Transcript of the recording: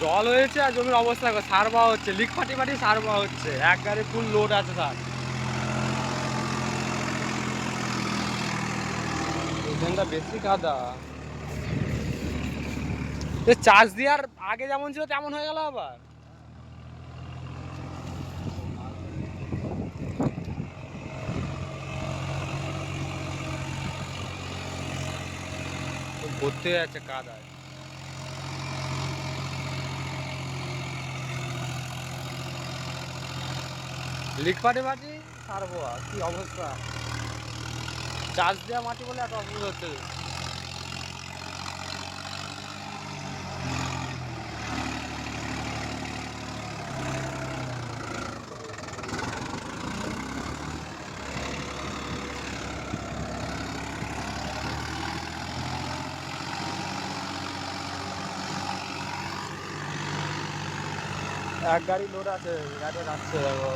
জল হয়েছে আর জমির অবস্থা দেখো, সার পাওয়া হচ্ছে, লিক ফাটি ফাটি সার পাওয়া হচ্ছে, এক গাড়ি ফুল লোড আছে সার। এখানটা বেশি কাদা, চার্জ দেওয়ার আগে যেমন ছিল তেমন হয়ে গেল আবার। ভর্তি হয়ে যাচ্ছে কাদায়। লিক ফাটি ফাটি সার পাওয়া, কি অবস্থা। চার্জ দেওয়া মাটি বলে এত অসুবিধা হচ্ছে। এক গাড়ি লোড আছে, গাড়ি যাচ্ছে দেখো।